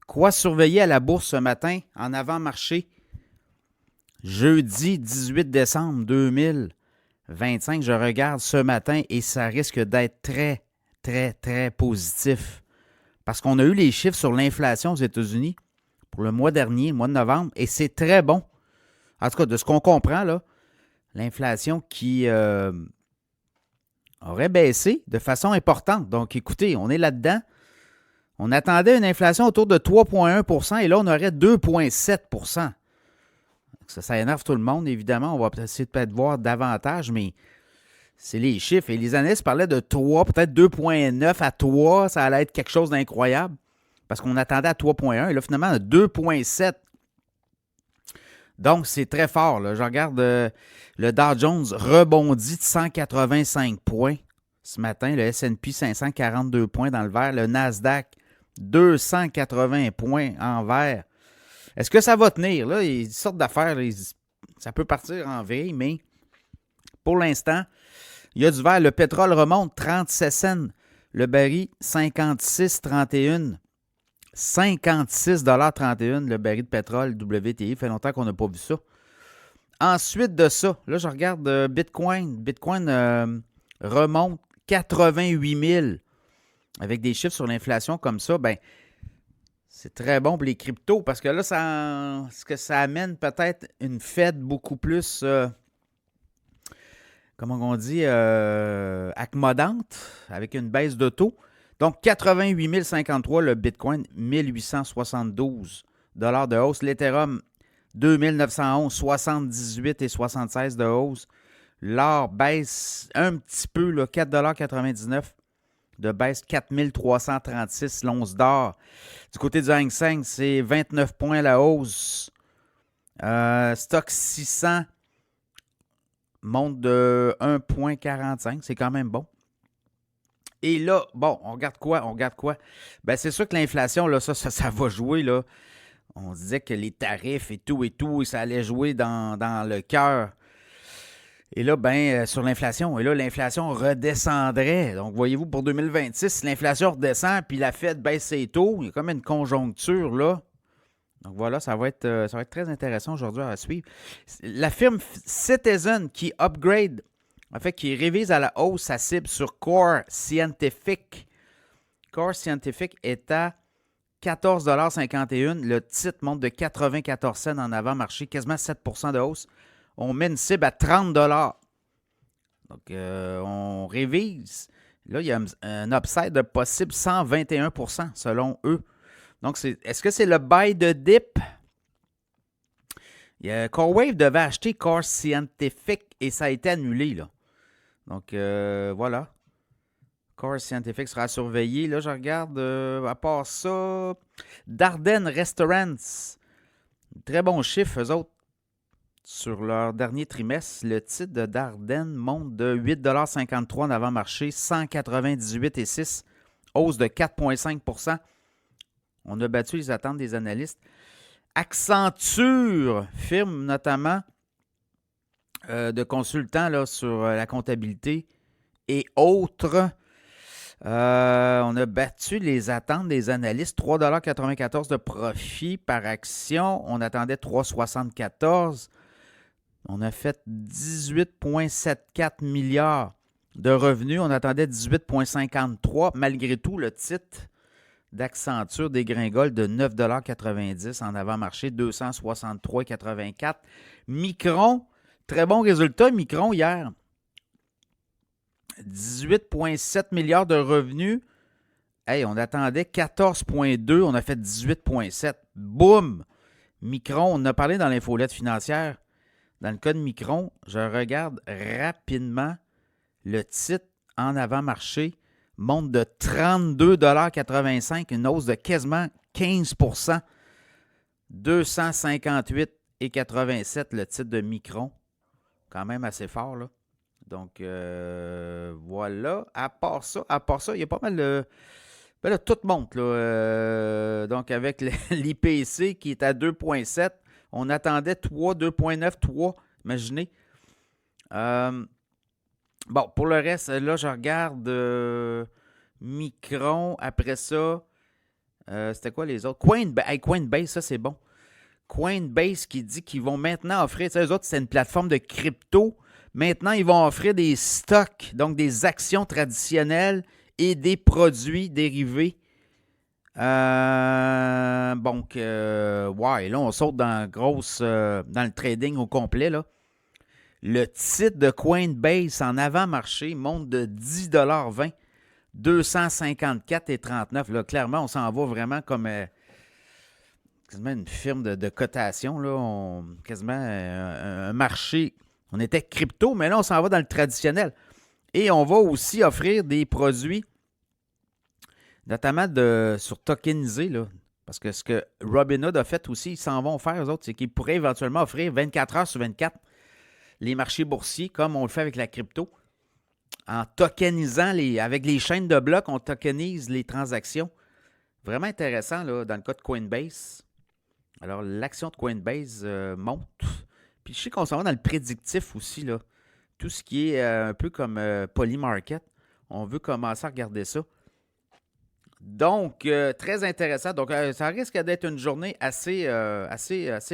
Quoi surveiller à la bourse ce matin en avant-marché? Jeudi 18 décembre 2025, je regarde ce matin et ça risque d'être très, très, très positif. Parce qu'on a eu les chiffres sur l'inflation aux États-Unis pour le mois dernier, le mois de novembre, et c'est très bon. En tout cas, de ce qu'on comprend, là, l'inflation qui aurait baissé de façon importante. Donc, écoutez, on est là-dedans. On attendait une inflation autour de 3,1 et là, on aurait 2,7 Ça énerve tout le monde, évidemment. On va essayer de peut-être voir davantage, mais c'est les chiffres. Et les analystes parlaient de 3, peut-être 2,9 à 3. Ça allait être quelque chose d'incroyable parce qu'on attendait à 3,1 et là, finalement, à 2,7. Donc, c'est très fort. Là. Je regarde le Dow Jones rebondit de 185 points ce matin. Le S&P 542 points dans le vert. Le Nasdaq 280 points en vert. Est-ce que ça va tenir? Là, il y a des sortes d'affaires. Ça peut partir en vrille, mais pour l'instant, il y a du vert. Le pétrole remonte 37 cents. Le baril 56,31. 56,31 le baril de pétrole WTI. Fait longtemps qu'on n'a pas vu ça. Ensuite de ça, là, je regarde Bitcoin. Bitcoin remonte 88 000. Avec des chiffres sur l'inflation comme ça, ben c'est très bon pour les cryptos parce que là, ce que ça amène peut-être une Fed beaucoup plus, comment on dit, accommodante avec une baisse de taux. Donc, 88 053 le Bitcoin, 1872 $ de hausse. L'Ethereum, 2911, 78,76 de hausse. L'or baisse un petit peu, là, 4,99 de baisse, 4336 l'once d'or. Du côté du Hang Seng, c'est 29 points à la hausse. Stock 600 monte de 1,45. C'est quand même bon. Et là, bon, on regarde quoi? Ben, c'est sûr que l'inflation, là, ça va jouer, là. On disait que les tarifs et tout, ça allait jouer dans le cœur. Et là, ben, sur l'inflation, l'inflation redescendrait. Donc, voyez-vous, pour 2026, l'inflation redescend, puis la Fed baisse ses taux. Il y a comme une conjoncture, là. Donc, voilà, ça va être très intéressant aujourd'hui à suivre. La firme Citizen qui upgrade, en fait, qui révise à la hausse sa cible sur Core Scientific. Core Scientific est à 14,51 $. Le titre monte de 94 cents en avant-marché, quasiment 7 % de hausse. On met une cible à 30 $. Donc, on révise. Là, il y a un upside de possible 121 % selon eux. Donc, est-ce que c'est le buy de dip? CoreWave devait acheter Core Scientific et ça a été annulé, là. Donc, voilà. Core Scientific sera surveillé. Là, je regarde, à part ça, Darden Restaurants. Très bon chiffre, eux autres. Sur leur dernier trimestre, le titre de Darden monte de 8,53 $ en avant-marché, 198,6 $, hausse de 4,5 %. On a battu les attentes des analystes. Accenture, firme notamment de consultants là, sur la comptabilité et autres. On a battu les attentes des analystes. 3,94 $ de profit par action. On attendait 3,74 $. On a fait 18,74 milliards de revenus. On attendait 18,53. Malgré tout, le titre d'Accenture dégringole de 9,90 $ en avant-marché, 263,84. Micron, très bon résultat. Micron, hier, 18,7 milliards de revenus. Hey, on attendait 14,2. On a fait 18,7. Boum! Micron, on en a parlé dans l'infolette financière. Dans le cas de Micron, je regarde rapidement le titre en avant-marché monte de 32,85 $, une hausse de quasiment 15 %. 258,87 le titre de Micron. Quand même assez fort, là. Donc, voilà. À part ça, il y a pas mal de... Ben là, tout monte, là. Donc, avec l'IPC qui est à 2,7, on attendait 3, 2,9, 3. Imaginez. Bon, pour le reste, là, je regarde Micron. Après ça, C'était quoi les autres? Coinbase, ça c'est bon. Coinbase qui dit qu'ils vont maintenant offrir, tu sais, eux autres, c'est une plateforme de crypto. Maintenant, ils vont offrir des stocks, donc des actions traditionnelles et des produits dérivés. Donc, ouais, là, on saute dans dans le trading au complet, là. Le titre de Coinbase en avant-marché monte de 10,20 254,39. Là, clairement, on s'en va vraiment comme quasiment une firme de cotation. Là. Quasiment un marché. On était crypto, mais là, on s'en va dans le traditionnel. Et on va aussi offrir des produits, notamment sur tokenisé. Là, parce que ce que Robinhood a fait aussi, ils s'en vont faire, eux autres, c'est qu'ils pourraient éventuellement offrir 24 heures sur 24 les marchés boursiers, comme on le fait avec la crypto. En tokenisant, avec les chaînes de blocs, on tokenise les transactions. Vraiment intéressant là, dans le cas de Coinbase. Alors, l'action de Coinbase monte. Puis je sais qu'on s'en va dans le prédictif aussi. Là. Tout ce qui est un peu comme Polymarket. On veut commencer à regarder ça. Donc, très intéressant. Donc, ça risque d'être une journée assez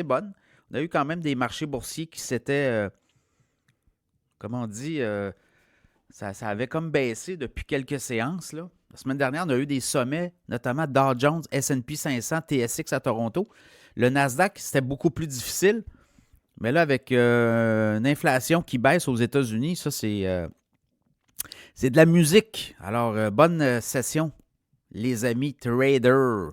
bonne. On a eu quand même des marchés boursiers qui s'étaient, comment on dit, ça avait comme baissé depuis quelques séances. Là. La semaine dernière, on a eu des sommets, notamment Dow Jones, S&P 500, TSX à Toronto. Le Nasdaq, c'était beaucoup plus difficile. Mais là, avec une inflation qui baisse aux États-Unis, ça, c'est de la musique. Alors, bonne session, les amis traders.